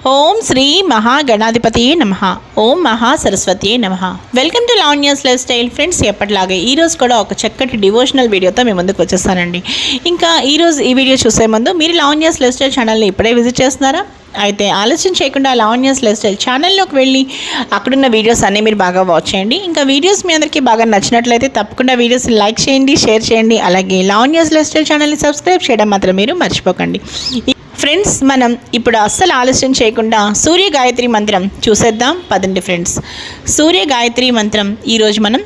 ఓం శ్రీ మహాగణాధిపతియే నమః. ఓం మహాసరస్వతియే నమః. Welcome to Lavanya's life style. Friends, ఎప్పటిలాగే ఈరోజు కూడా ఒక చక్కటి డివోషనల్ వీడియోతో మీ ముందుకు వచ్చేస్తానండి. ఇంకా ఈరోజు ఈ వీడియో చూసే ముందు మీరు లావణ్యాస్ లైఫ్ స్టైల్ ఛానల్ని ఇప్పుడే విజిట్ చేస్తున్నారా? అయితే ఆలస్యం చేయకుండా లావణ్యాస్ లైఫ్ స్టైల్ ఛానల్లోకి వెళ్ళి అక్కడున్న వీడియోస్ అన్నీ మీరు బాగా వాచ్ చేయండి. ఇంకా వీడియోస్ మీ అందరికీ బాగా నచ్చినట్లయితే తప్పకుండా వీడియోస్ లైక్ చేయండి, షేర్ చేయండి. అలాగే లావణ్యాస్ లైఫ్ స్టైల్ ఛానల్ని సబ్స్క్రైబ్ చేయడం మాత్రం మీరు మర్చిపోకండి. ఫ్రెండ్స్, మనం ఇప్పుడు అస్సలు ఆలస్యం చేయకుండా సూర్య గాయత్రి మంత్రం చూసేద్దాం పదండి. ఫ్రెండ్స్, సూర్య గాయత్రి మంత్రం ఈరోజు మనం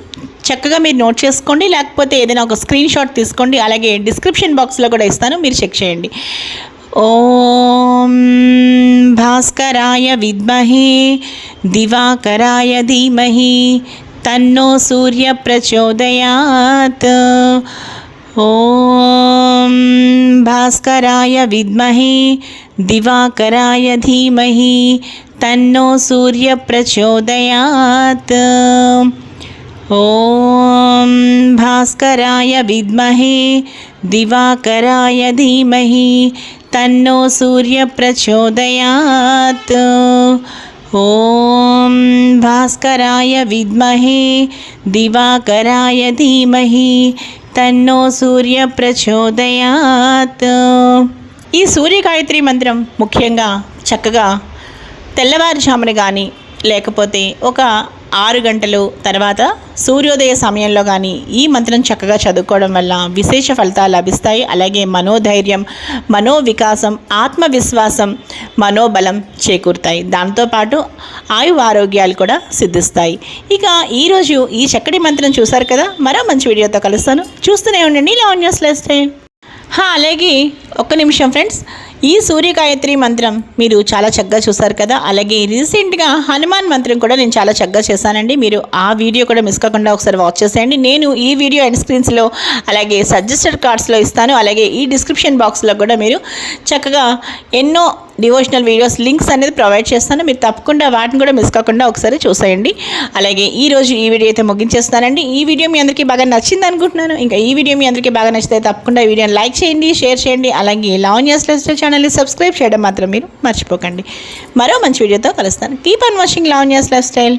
చక్కగా మీరు నోట్ చేసుకోండి, లేకపోతే ఏదైనా ఒక స్క్రీన్ షాట్ తీసుకోండి. అలాగే డిస్క్రిప్షన్ బాక్స్లో కూడా ఇస్తాను, మీరు చెక్ చేయండి. ఓం భాస్కరాయ విద్మహే దివాకరాయ ధీమహి తన్నో సూర్య ప్రచోదయాత్. ఓం భాస్కరాయ విద్మహే దివాకరాయ ధీమహి తన్నో సూర్య ప్రచోదయాత్. ఓం భాస్కరాయ విద్మహే దివాకరాయ ధీమహి తన్నో సూర్య ప్రచోదయాత్. ఓం భాస్కరాయ విద్మహే దివాకరాయ ధీమహి తన్నో సూర్య ప్రచోదయాత్. ఈ సూర్య గాయత్రి మంత్రం ముఖ్యంగా చక్కగా తెల్లవారుజామున కానీ లేకపోతే ఒక 6 గంటలు తర్వాత సూర్యోదయ సమయంలో కానీ ఈ మంత్రం చక్కగా చదువుకోవడం వల్ల విశేష ఫలితాలు లభిస్తాయి. అలాగే మనోధైర్యం, మనోవికాసం, ఆత్మవిశ్వాసం, మనోబలం చేకూరుతాయి. దాంతోపాటు ఆరోగ్యాలు కూడా సిద్ధిస్తాయి. ఇక ఈరోజు ఈ చక్కటి మంత్రం చూశారు కదా, మరో మంచి వీడియోతో కలుస్తాను. చూస్తూనే ఉండండి లావణ్యాస్ లైఫ్ స్టైల్. అలాగే ఒక్క నిమిషం ఫ్రెండ్స్, ఈ సూర్య గాయత్రి మంత్రం మీరు చాలా చక్కగా చూసారు కదా. అలాగే రీసెంట్గా హనుమాన్ మంత్రం కూడా నేను చాలా చక్కగా చేశానండి. మీరు ఆ వీడియో కూడా మిస్ కాకుండా ఒకసారి వాచ్ చేసేయండి. నేను ఈ వీడియో ఎండ్ స్క్రీన్స్లో అలాగే సజెస్టెడ్ కార్డ్స్లో ఇస్తాను. అలాగే ఈ డిస్క్రిప్షన్ బాక్స్లో కూడా మీరు చక్కగా ఎన్నో డివోషనల్ వీడియోస్ లింక్స్ అనేది ప్రొవైడ్ చేస్తాను. మీరు తప్పకుండా వాటిని కూడా మిస్ కాకుండా ఒకసారి చూసేయండి. అలాగే ఈరోజు ఈ వీడియో అయితే ముగించేస్తానండి. ఈ వీడియో మీ అందరికీ బాగా నచ్చింది అనుకుంటున్నాను. ఇంకా ఈ వీడియో మీ అందరికీ బాగా నచ్చితే తప్పకుండా ఈ వీడియోని లైక్ చేయండి, షేర్ చేయండి. అలాగే లావణ్యాస్ లైఫ్ స్టైల్ ఛానల్ని సబ్స్క్రైబ్ చేయడం మాత్రం మీరు మర్చిపోకండి. మరో మంచి వీడియోతో కలుస్తాను. Keep on watching Lavanya's life style.